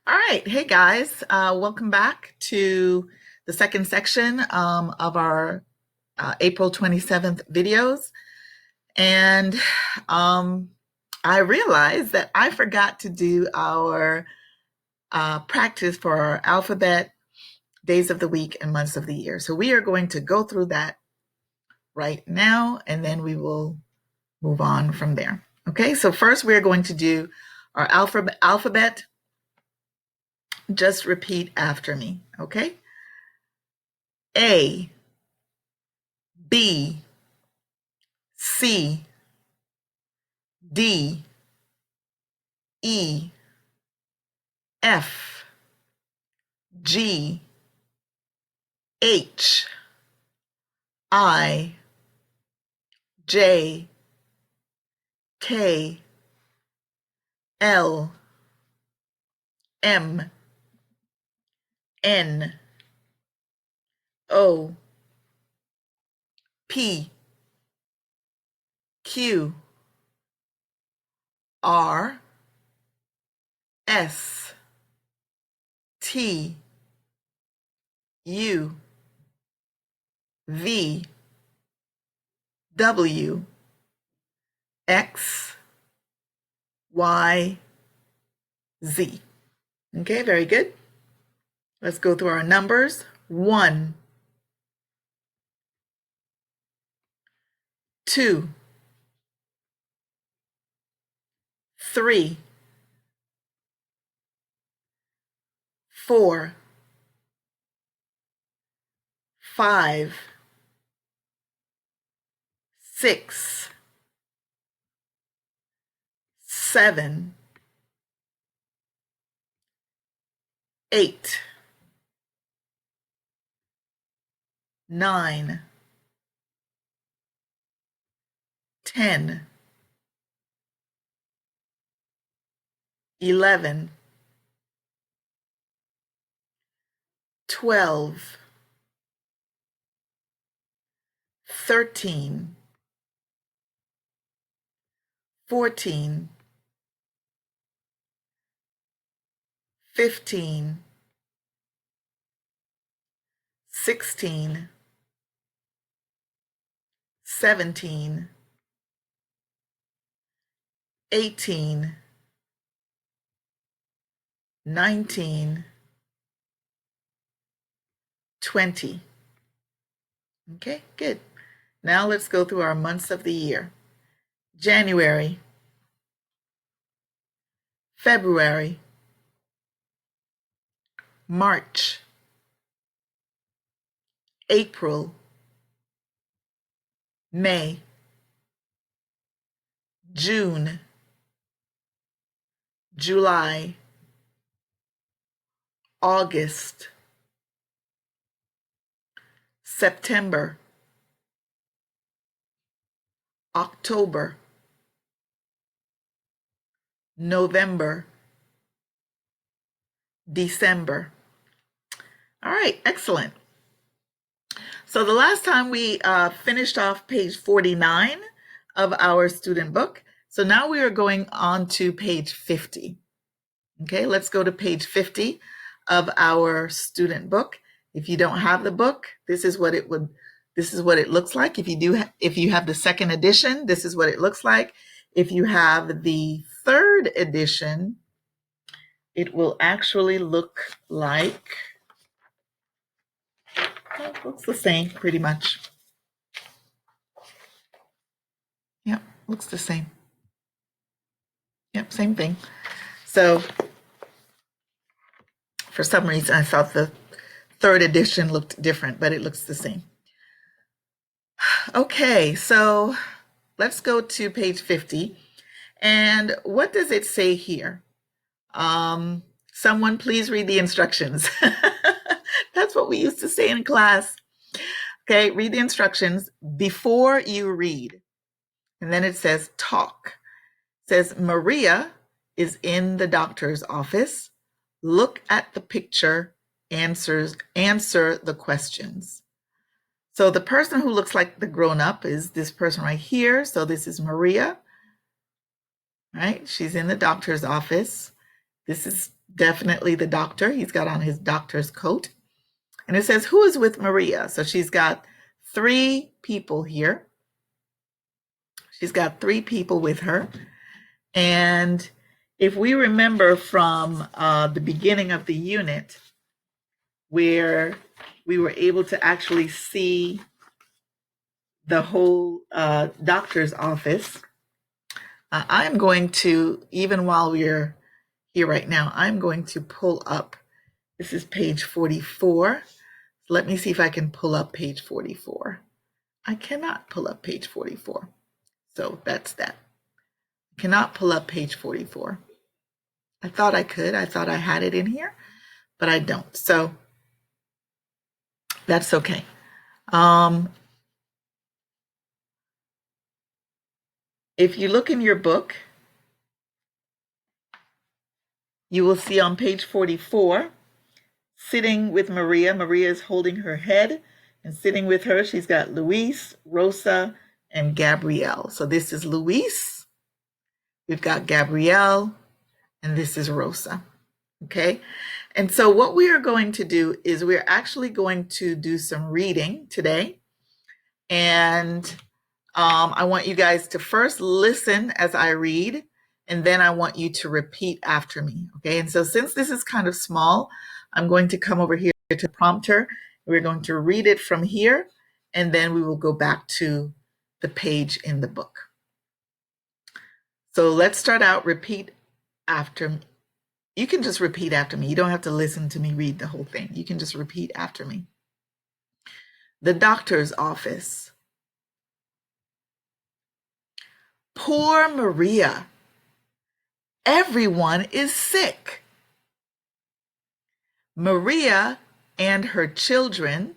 All right. Hey guys, welcome back to the second section of our April 27th videos. And I realized that I forgot to do our practice for our alphabet, days of the week, and months of the year. So we are going to go through that right now, and then we will move on from there. Okay, so first we're going to do our alphabet. Just repeat after me, okay? A, B, C, D, E, F, G, H, I, J, K, L, M, N, O, P, Q, R, S, T, U, V, W, X, Y, Z. Okay, very good. Let's go through our numbers. 1, 2, 3, 4, 5, 6, 7, 8, 9, 10, 11, 12, 13, 14, 15, 16, 17, 18, 19, 20. Okay, good. Now let's go through our months of the year. January, February, March, April, May, June, July, August, September, October, November, December. All right, excellent. So the last time we finished off page 49 of our student book. So now we are going on to page 50. Okay, let's go to page 50 of our student book. If you don't have the book, this is what it looks like. If you have the second edition, this is what it looks like. If you have the third edition, it will actually look like, well, it looks the same pretty much. Yep, looks the same. Yep, same thing. So for some reason, I thought the third edition looked different, but it looks the same. Okay, so let's go to page 50. And what does it say here? Someone please read the instructions. That's what we used to say in class. Okay, read the instructions before you read. And then it says talk. It says Maria is in the doctor's office. Look at the picture, answer the questions. So the person who looks like the grown-up is this person right here. So this is Maria, right? She's in the doctor's office. This is definitely the doctor. He's got on his doctor's coat. And it says, who is with Maria? So she's got three people here. She's got three people with her. And if we remember from the beginning of the unit, where we were able to actually see the whole doctor's office, I'm going to, even while we're here right now, I'm going to pull up, this is page 44. Let me see if I can pull up page 44. I cannot pull up page 44. So that's that. I cannot pull up page 44. I thought I could. I thought I had it in here, but I don't. So that's okay. If you look in your book, you will see on page 44, sitting with Maria. Maria is holding her head, and sitting with her, she's got Luis, Rosa, and Gabrielle. So this is Luis, we've got Gabrielle, and this is Rosa. Okay, and so what we are going to do is we're actually going to do some reading today. And I want you guys to first listen as I read, and then I want you to repeat after me. Okay, and so since this is kind of small, I'm going to come over here to prompter. We're going to read it from here, and then we will go back to the page in the book. So let's start out, repeat after me. You can just repeat after me. You don't have to listen to me read the whole thing. You can just repeat after me. The doctor's office. Poor Maria. Everyone is sick. Maria and her children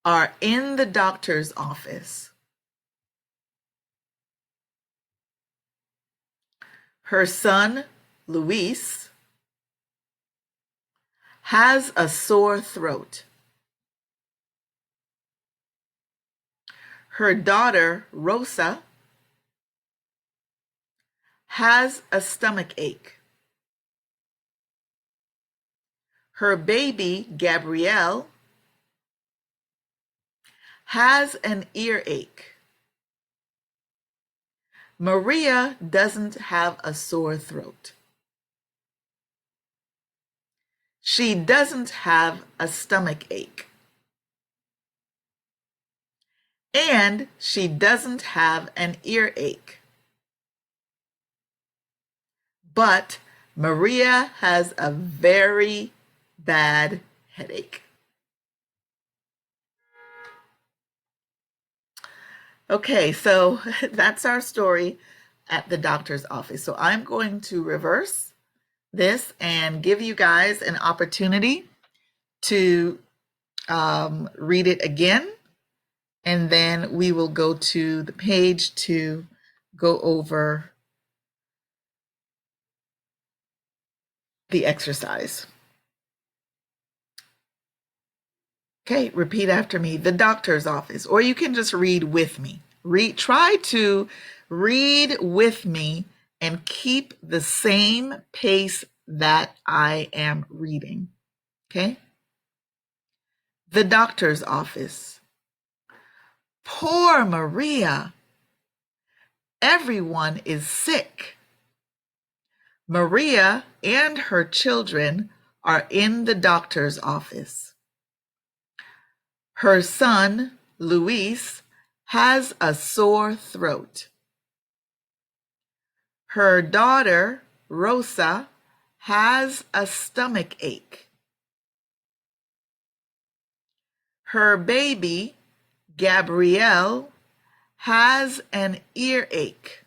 are in the doctor's office. Her son, Luis, has a sore throat. Her daughter, Rosa, has a stomach ache. Her baby, Gabrielle, has an earache. Maria doesn't have a sore throat. She doesn't have a stomach ache. And she doesn't have an earache. But Maria has a very bad headache. Okay, so that's our story at the doctor's office. So I'm going to reverse this and give you guys an opportunity to read it again. And then we will go to the page to go over the exercise. Okay, repeat after me. The doctor's office, or you can just read with me. Try to read with me and keep the same pace that I am reading. Okay? The doctor's office. Poor Maria. Everyone is sick. Maria and her children are in the doctor's office. Her son, Luis, has a sore throat. Her daughter, Rosa, has a stomach ache. Her baby, Gabrielle, has an earache.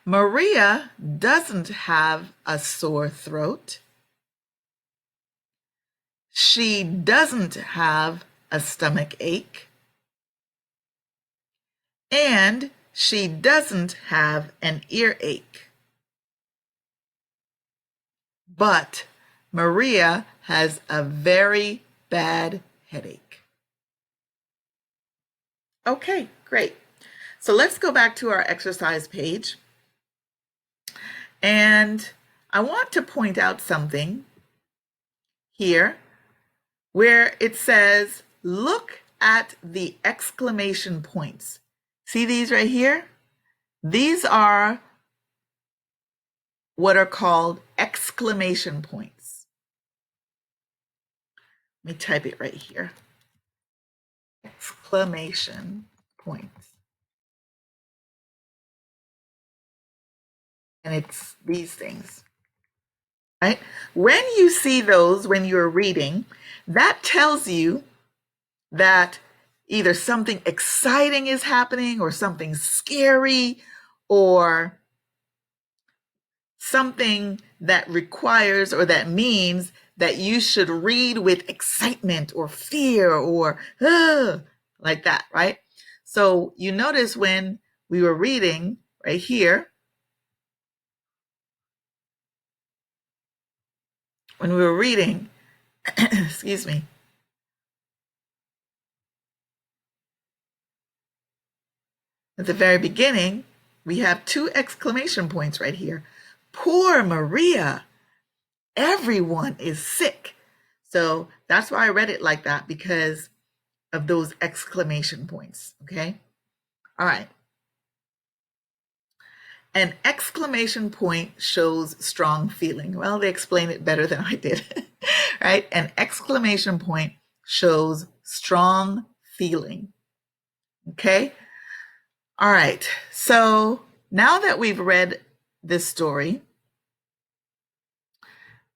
Maria doesn't have a sore throat. She doesn't have a stomach ache. And she doesn't have an earache. But Maria has a very bad headache. Okay, great. So let's go back to our exercise page. And I want to point out something here where it says, look at the exclamation points. See these right here? These are what are called exclamation points. Let me type it right here. Exclamation points. And it's these things, right? When you see those, when you're reading, that tells you that either something exciting is happening or something scary or something that requires or that means that you should read with excitement or fear or like that, right? So you notice when we were reading right here, when we were reading, excuse me, at the very beginning, we have 2 exclamation points right here. Poor Maria, everyone is sick. So that's why I read it like that, because of those exclamation points, okay? All right. An exclamation point shows strong feeling. Well, they explain it better than I did, right? An exclamation point shows strong feeling, okay? All right, so now that we've read this story,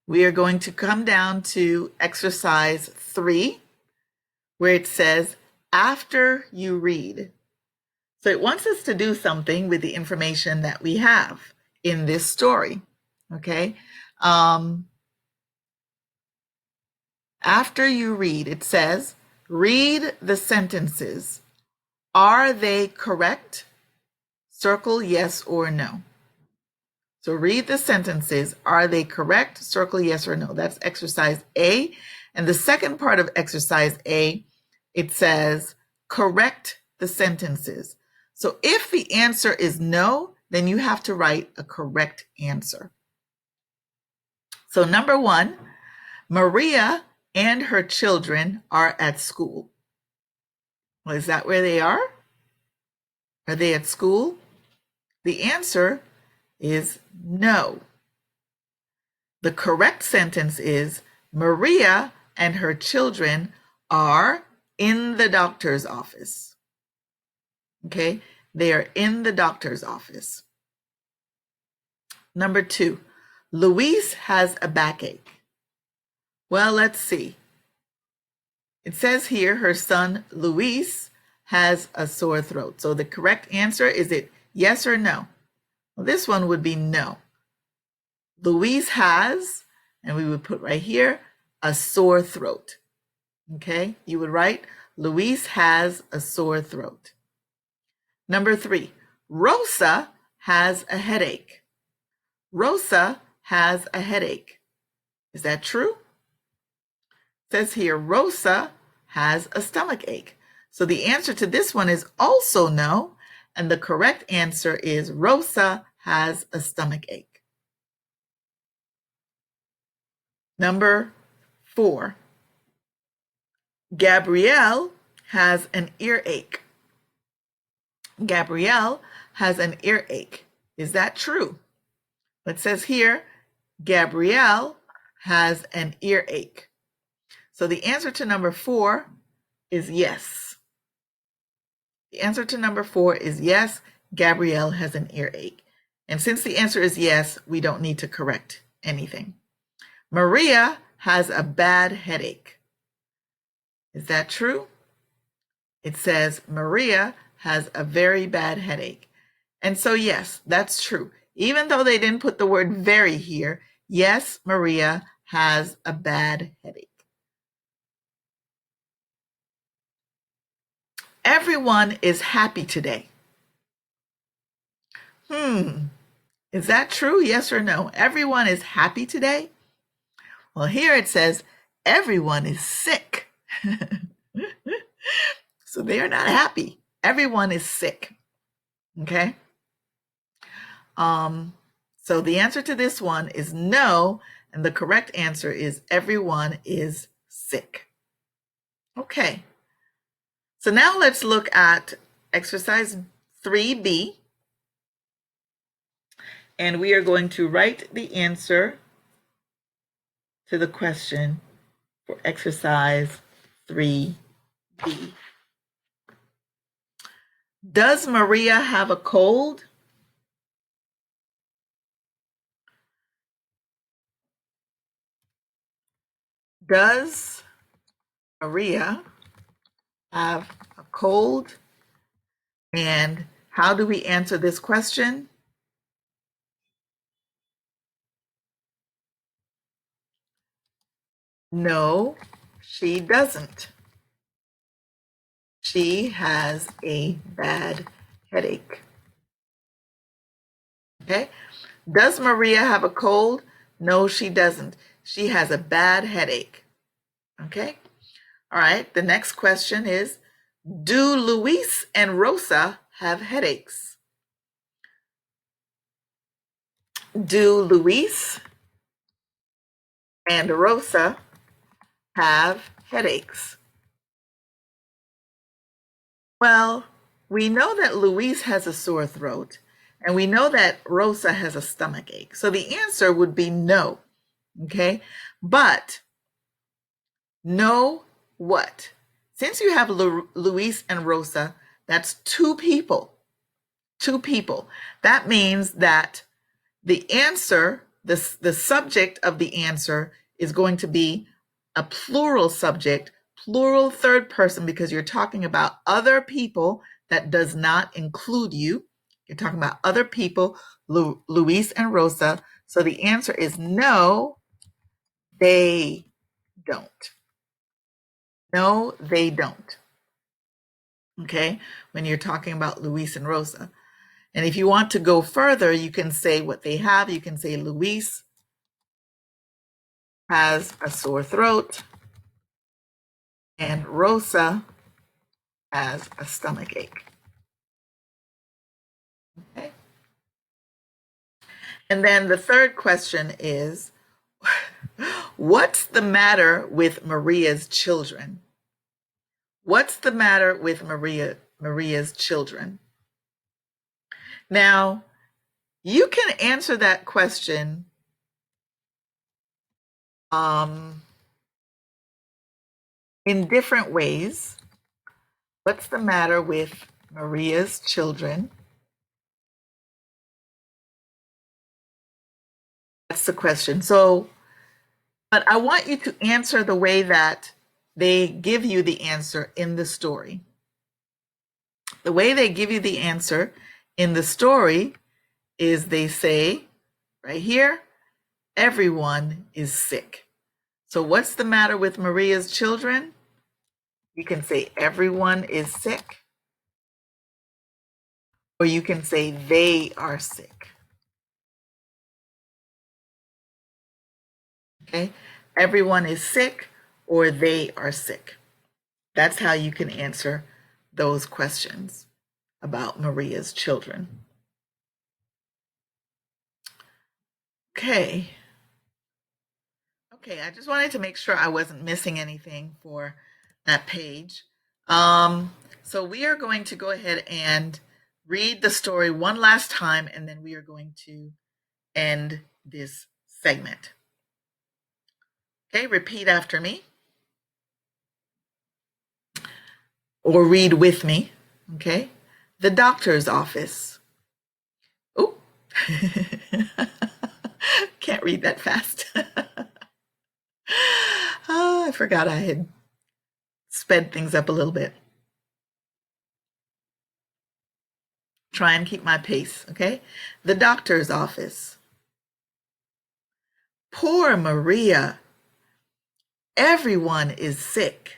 we are going to come down to exercise 3, where it says, after you read. So it wants us to do something with the information that we have in this story, okay? After you read, it says, read the sentences. Are they correct? Circle yes or no. So read the sentences. Are they correct? Circle yes or no. That's exercise A. And the second part of exercise A, it says, correct the sentences. So if the answer is no, then you have to write a correct answer. So number 1, Maria and her children are at school. Well, is that where they are? Are they at school? The answer is no. The correct sentence is, Maria and her children are in the doctor's office. Okay, they are in the doctor's office. Number 2, Louise has a backache. Well, let's see. It says here her son Luis has a sore throat. So the correct answer, is it yes or no? Well, this one would be no. Louise has, and we would put right here, a sore throat. Okay, you would write, Louise has a sore throat. Number 3, Rosa has a headache. Rosa has a headache. Is that true? It says here, Rosa has a stomach ache. So the answer to this one is also no, and the correct answer is Rosa has a stomach ache. Number 4, Gabrielle has an earache. Gabrielle has an earache. Is that true? It says here, Gabrielle has an earache. So the answer to number 4 is yes. The answer to number 4 is yes, Gabrielle has an earache. And since the answer is yes, we don't need to correct anything. Maria has a bad headache. Is that true? It says Maria has a very bad headache. And so yes, that's true. Even though they didn't put the word very here, yes, Maria has a bad headache. Everyone is happy today. Is that true? Yes or no? Everyone is happy today? Well, here it says everyone is sick. So they are not happy. Everyone is sick. Okay? So the answer to this one is no, and the correct answer is everyone is sick. Okay. So now let's look at exercise 3B. And we are going to write the answer to the question for exercise 3B. Does Maria have a cold? Does Maria have a cold? And how do we answer this question? No, she doesn't. She has a bad headache. Okay? Does Maria have a cold? No, she doesn't. She has a bad headache. Okay? All right, the next question is, do Luis and Rosa have headaches? Do Luis and Rosa have headaches? Well, we know that Luis has a sore throat, and we know that Rosa has a stomach ache. So the answer would be no, okay? But no what? Since you have Luis and Rosa, that's two people. Two people. That means that the answer, the subject of the answer is going to be a plural subject, plural third person, because you're talking about other people that does not include you. You're talking about other people, Luis and Rosa. So the answer is no, they don't. No, they don't. Okay, when you're talking about Luis and Rosa. And if you want to go further, you can say what they have. You can say Luis has a sore throat and Rosa has a stomach ache. Okay. And then the third question is, what's the matter with Maria's children? What's the matter with Maria's children? Now, you can answer that question in different ways. What's the matter with Maria's children? That's the question. So, but I want you to answer the way that they give you the answer in the story. The way they give you the answer in the story is they say, right here, everyone is sick. So what's the matter with Maria's children? You can say everyone is sick, or you can say they are sick. Okay, everyone is sick or they are sick. That's how you can answer those questions about Maria's children. Okay. Okay, I just wanted to make sure I wasn't missing anything for that page. So we are going to go ahead and read the story one last time, and then we are going to end this segment. Okay, repeat after me. Or read with me. Okay. The doctor's office. Oh, can't read that fast. Oh, I forgot I had sped things up a little bit. Try and keep my pace, okay? The doctor's office. Poor Maria. Everyone is sick.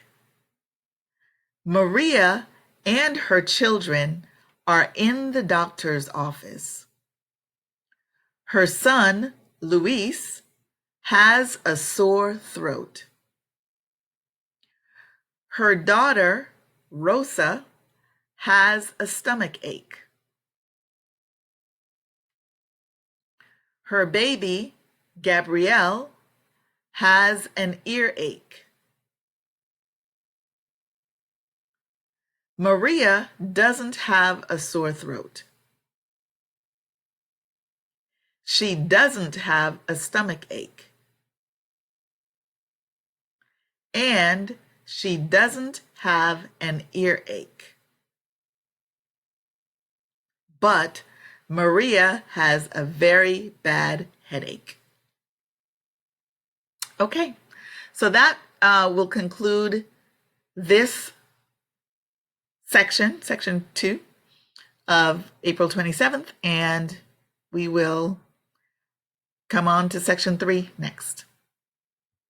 Maria and her children are in the doctor's office. Her son, Luis, has a sore throat. Her daughter, Rosa, has a stomach ache. Her baby, Gabrielle, has an earache. Maria doesn't have a sore throat. She doesn't have a stomach ache. And she doesn't have an earache. But Maria has a very bad headache. Okay, so that will conclude this section 2 of April 27th, and we will come on to section 3 next.